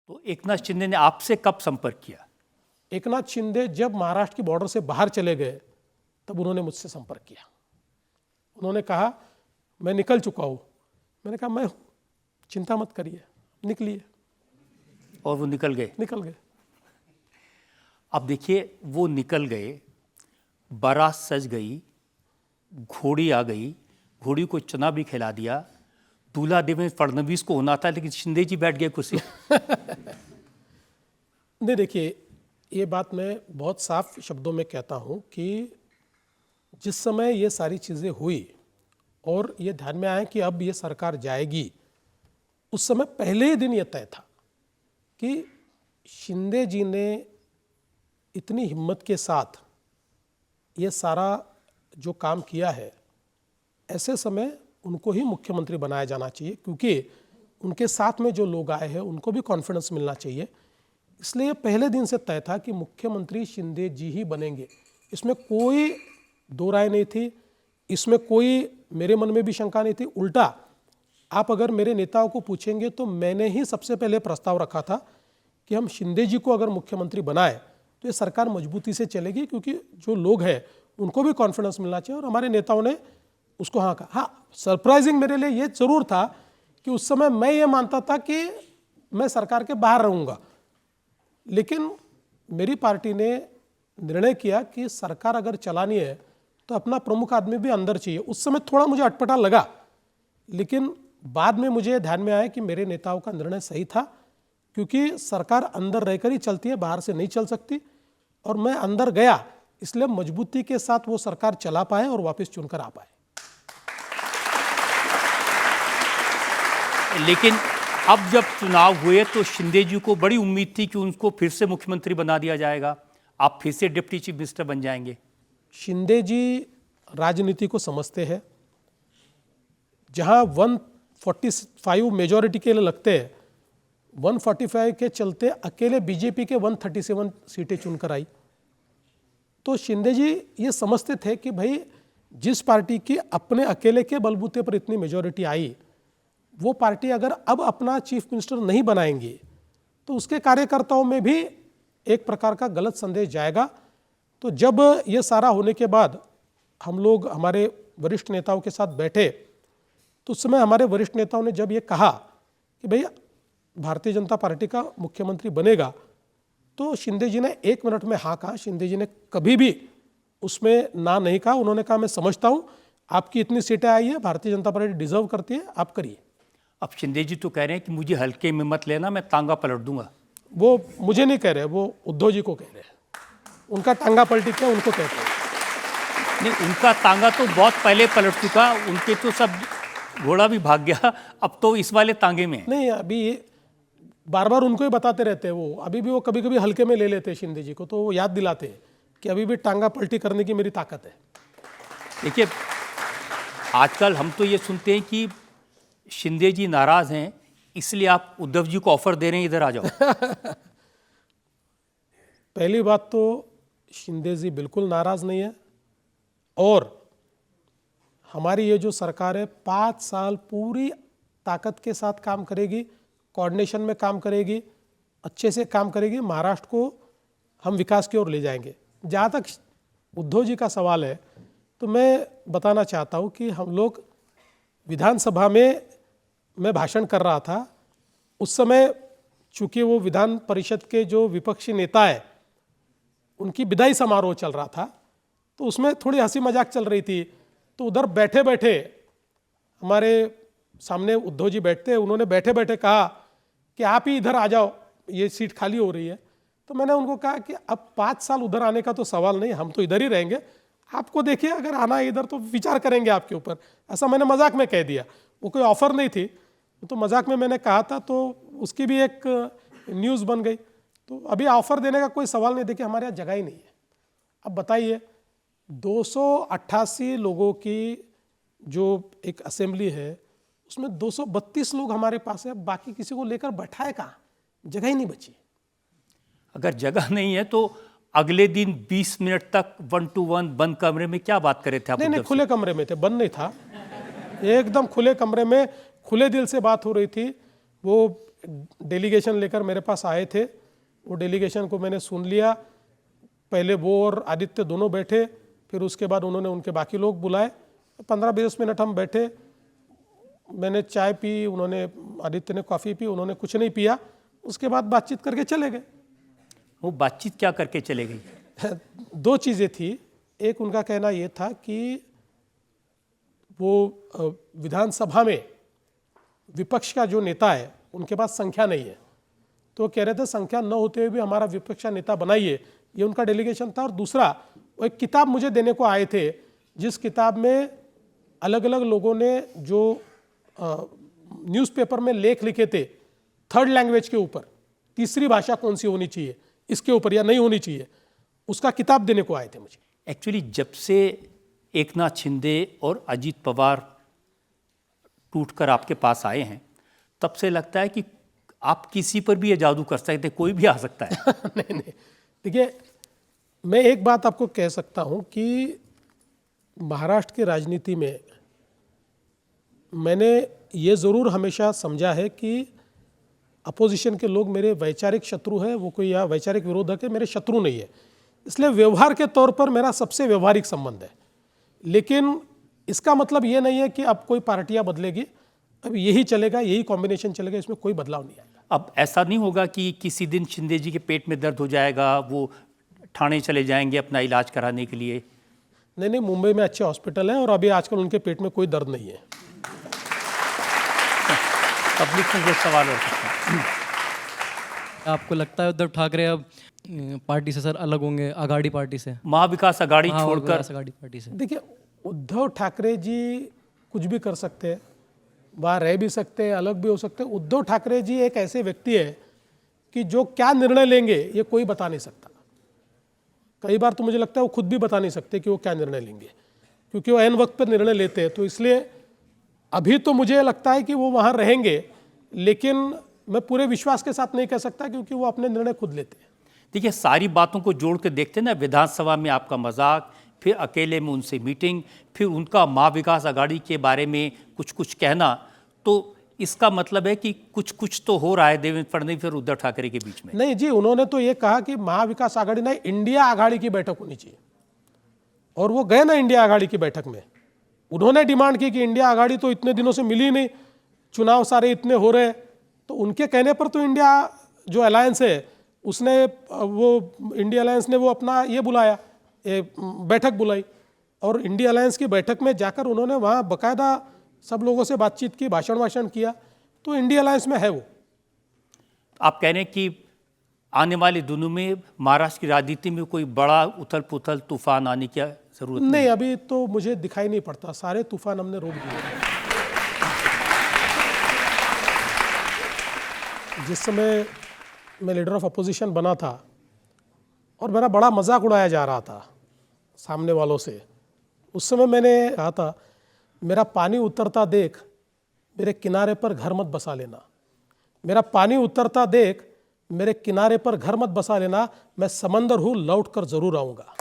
तो एकनाथ शिंदे ने आपसे कब संपर्क किया? एकनाथ शिंदे जब महाराष्ट्र की बॉर्डर से बाहर चले गए तब उन्होंने मुझसे संपर्क किया। उन्होंने कहा मैं निकल चुका हूँ। मैंने कहा मैं हूँ, चिंता मत करिए, निकलिए। और वो निकल गए। अब देखिए, वो निकल गए, बारात सज गई, घोड़ी आ गई, घोड़ी को चना भी खिला दिया। दूल्हा देवेंद्र फडणवीस को होना था, लेकिन शिंदे जी बैठ गए कुर्सी। नहीं, देखिए, ये बात मैं बहुत साफ शब्दों में कहता हूँ कि जिस समय ये सारी चीज़ें हुई और ये ध्यान में आया कि अब ये सरकार जाएगी, उस समय पहले ही दिन ये तय था कि शिंदे जी ने इतनी हिम्मत के साथ ये सारा जो काम किया है, ऐसे समय उनको ही मुख्यमंत्री बनाया जाना चाहिए, क्योंकि उनके साथ में जो लोग आए हैं उनको भी कॉन्फिडेंस मिलना चाहिए। इसलिए पहले दिन से तय था कि मुख्यमंत्री शिंदे जी ही बनेंगे। इसमें कोई दो राय नहीं थी, इसमें कोई मेरे मन में भी शंका नहीं थी। उल्टा, आप अगर मेरे नेताओं को पूछेंगे तो मैंने ही सबसे पहले प्रस्ताव रखा था कि हम शिंदे जी को अगर मुख्यमंत्री बनाए तो ये सरकार मजबूती से चलेगी, क्योंकि जो लोग हैं उनको भी कॉन्फिडेंस मिलना चाहिए। और हमारे नेताओं ने उसको हाँ कहा। हाँ, सरप्राइजिंग मेरे लिए ये जरूर था कि उस समय मैं ये मानता था कि मैं सरकार के बाहर रहूँगा, लेकिन मेरी पार्टी ने निर्णय किया कि सरकार अगर चलानी है तो अपना प्रमुख आदमी भी अंदर चाहिए। उस समय थोड़ा मुझे अटपटा लगा, लेकिन बाद में मुझे ध्यान में आया कि मेरे नेताओं का निर्णय सही था, क्योंकि सरकार अंदर रहकर ही चलती है, बाहर से नहीं चल सकती। और मैं अंदर गया, इसलिए मजबूती के साथ वो सरकार चला पाए और वापस चुनकर आ पाए। लेकिन अब जब चुनाव हुए तो शिंदे जी को बड़ी उम्मीद थी कि उनको फिर से मुख्यमंत्री बना दिया जाएगा, आप फिर से डिप्टी चीफ मिनिस्टर बन जाएंगे। शिंदे जी राजनीति को समझते हैं। जहां 145 मेजॉरिटी के लिए लगते हैं, 145 के चलते अकेले बीजेपी के 137 सीटें चुनकर आई। तो शिंदे जी ये समझते थे कि भाई जिस पार्टी की अपने अकेले के बलबूते पर इतनी मेजॉरिटी आई, वो पार्टी अगर अब अपना चीफ मिनिस्टर नहीं बनाएंगी तो उसके कार्यकर्ताओं में भी एक प्रकार का गलत संदेश जाएगा। तो जब ये सारा होने के बाद हम लोग हमारे वरिष्ठ नेताओं के साथ बैठे, तो उस समय हमारे वरिष्ठ नेताओं ने जब ये कहा कि भैया भारतीय जनता पार्टी का मुख्यमंत्री बनेगा, तो शिंदे जी ने 1 मिनट में हाँ कहा। शिंदे जी ने कभी भी उसमें ना नहीं कहा। उन्होंने कहा मैं समझता हूँ आपकी इतनी सीटें आई है, भारतीय जनता पार्टी डिजर्व करती है, आप करिए। अब शिंदे जी तो कह रहे हैं कि मुझे हल्के में मत लेना, मैं तांगा पलट दूंगा। वो मुझे नहीं कह रहे, वो उद्धव जी को कह रहे हैं। उनका टांगा पलटी क्या, उनको कहते हैं। नहीं, उनका तांगा तो बहुत पहले पलट चुका, उनके तो सब घोड़ा भी भाग गया, अब तो इस वाले तांगे में नहीं। अभी बार बार उनको ही बताते रहते हैं। वो अभी भी वो कभी कभी हल्के में ले लेते हैं शिंदे जी को, तो वो याद दिलाते हैं कि अभी भी टांगा पलटी करने की मेरी ताकत है। देखिए, आजकल हम तो ये सुनते हैं कि शिंदे जी नाराज हैं, इसलिए आप उद्धव जी को ऑफर दे रहे हैं इधर आ जाओ। पहली बात तो शिंदे जी बिल्कुल नाराज नहीं है, और हमारी ये जो सरकार है 5 साल पूरी ताकत के साथ काम करेगी, कोऑर्डिनेशन में काम करेगी, अच्छे से काम करेगी। महाराष्ट्र को हम विकास की ओर ले जाएंगे। जहाँ तक उद्धव जी का सवाल है, तो मैं बताना चाहता हूँ कि हम लोग विधानसभा में मैं भाषण कर रहा था, उस समय चूंकि वो विधान परिषद के जो विपक्षी नेता है उनकी विदाई समारोह चल रहा था, तो उसमें थोड़ी हंसी मजाक चल रही थी। तो उधर बैठे बैठे हमारे सामने उद्धव जी बैठते, उन्होंने बैठे बैठे कहा कि आप ही इधर आ जाओ, ये सीट खाली हो रही है। तो मैंने उनको कहा कि अब 5 साल उधर आने का तो सवाल नहीं, हम तो इधर ही रहेंगे, आपको देखिए अगर आना है इधर तो विचार करेंगे आपके ऊपर। ऐसा मैंने मजाक में कह दिया, वो कोई ऑफर नहीं थी, तो मजाक में मैंने कहा था, तो उसकी भी एक न्यूज़ बन गई। तो अभी ऑफर देने का कोई सवाल नहीं। देखिए, हमारे यहाँ जगह ही नहीं है। अब बताइए, 288 लोगों की जो एक असेंबली है, उसमें 232 लोग हमारे पास है, बाकी किसी को लेकर बैठाए कहाँ, जगह ही नहीं बची। अगर जगह नहीं है तो अगले दिन 20 मिनट तक 1 to 1 बंद कमरे में क्या बात कर रहे थे आप? नहीं, खुले कमरे में थे, बंद नहीं था, एकदम खुले कमरे में खुले दिल से बात हो रही थी। वो डेलीगेशन लेकर मेरे पास आए थे, वो डेलीगेशन को मैंने सुन लिया। पहले वो और आदित्य दोनों बैठे, फिर उसके बाद उन्होंने उनके बाकी लोग बुलाए। 15-20 मिनट हम बैठे, मैंने चाय पी, उन्होंने आदित्य ने कॉफ़ी पी, उन्होंने कुछ नहीं पिया। उसके बाद बातचीत करके चले गए। वो बातचीत क्या करके चले गई? 2 चीज़ें थी। एक, उनका कहना ये था कि वो विधानसभा में विपक्ष का जो नेता है उनके पास संख्या नहीं है, तो कह रहे थे संख्या न होते हुए भी हमारा विपक्ष का नेता बनाइए, ये उनका डेलीगेशन था। और दूसरा, वो एक किताब मुझे देने को आए थे, जिस किताब में अलग अलग लोगों ने जो न्यूज़पेपर में लेख लिखे थे 3rd लैंग्वेज के ऊपर, तीसरी भाषा कौन सी होनी चाहिए इसके ऊपर या नहीं होनी चाहिए, उसका किताब देने को आए थे मुझे। एक्चुअली जब से एकनाथ शिंदे और अजीत पवार टूटकर आपके पास आए हैं, तब से लगता है कि आप किसी पर भी ये जादू कर सकते, कोई भी आ सकता है। नहीं, देखिए, मैं एक बात आपको कह सकता हूं कि महाराष्ट्र की राजनीति में मैंने ये ज़रूर हमेशा समझा है कि अपोजिशन के लोग मेरे वैचारिक शत्रु हैं, वो कोई या वैचारिक विरोधक है, मेरे शत्रु नहीं है। इसलिए व्यवहार के तौर पर मेरा सबसे व्यवहारिक संबंध है। लेकिन इसका मतलब ये नहीं है कि अब कोई पार्टियां बदलेगी, अब यही चलेगा, यही कॉम्बिनेशन चलेगा, इसमें कोई बदलाव नहीं आएगा। अब ऐसा नहीं होगा कि किसी दिन शिंदे जी के पेट में दर्द हो जाएगा, वो ठाणे चले जाएंगे अपना इलाज कराने के लिए? नहीं, मुंबई में अच्छे हॉस्पिटल हैं और अभी आजकल उनके पेट में कोई दर्द नहीं है। पब्लिक में जो सवाल हो सकता है। आपको लगता है उद्धव ठाकरे अब पार्टी से सर अलग होंगे, आघाड़ी पार्टी से, महाविकास आघाड़ी हाँ, छोड़कर? महाविकास आघाड़ी पार्टी से। देखिए, उद्धव ठाकरे जी कुछ भी कर सकते हैं, वहाँ रह भी सकते हैं, अलग भी हो सकते हैं। उद्धव ठाकरे जी एक ऐसे व्यक्ति है कि जो क्या निर्णय लेंगे ये कोई बता नहीं सकता। कई बार तो मुझे लगता है वो खुद भी बता नहीं सकते कि वो क्या निर्णय लेंगे, क्योंकि वो ऐन वक्त पर निर्णय लेते हैं। तो इसलिए अभी तो मुझे लगता है कि वो वहाँ रहेंगे, लेकिन मैं पूरे विश्वास के साथ नहीं कह सकता, क्योंकि वो अपने निर्णय खुद लेते हैं। देखिए, सारी बातों को जोड़ के देखते हैं ना, विधानसभा में आपका मजाक, फिर अकेले में उनसे मीटिंग, फिर उनका महाविकास आघाड़ी के बारे में कुछ कहना, तो इसका मतलब है कि कुछ तो हो रहा है देवेंद्र फडणवीस और उद्धव ठाकरे के बीच में। नहीं जी, उन्होंने तो ये कहा कि महाविकास आघाड़ी नहीं, इंडिया आघाड़ी की बैठक होनी चाहिए, और वो गए ना इंडिया आघाड़ी की बैठक में। उन्होंने डिमांड की कि इंडिया आघाड़ी तो इतने दिनों से मिली नहीं, चुनाव सारे इतने हो रहे, तो उनके कहने पर तो इंडिया जो अलायंस है उसने, वो इंडिया अलायंस ने वो अपना ये बुलाया, बैठक बुलाई, और इंडिया अलायंस की बैठक में जाकर उन्होंने वहाँ बाकायदा सब लोगों से बातचीत की, भाषण किया, तो इंडिया अलायंस में है वो। आप कह रहे हैं कि आने वाले दिनों में महाराष्ट्र की राजनीति में कोई बड़ा उथल पुथल तूफान आने की जरूरत नहीं, अभी तो मुझे दिखाई नहीं पड़ता, सारे तूफान हमने रोक दिए। जिस समय मैं लीडर ऑफ अपोजिशन बना था और मेरा बड़ा मजाक उड़ाया जा रहा था सामने वालों से, उस समय मैंने कहा था, मेरा पानी उतरता देख मेरे किनारे पर घर मत बसा लेना, मेरा पानी उतरता देख मेरे किनारे पर घर मत बसा लेना, मैं समंदर हूँ, लौट कर जरूर आऊँगा।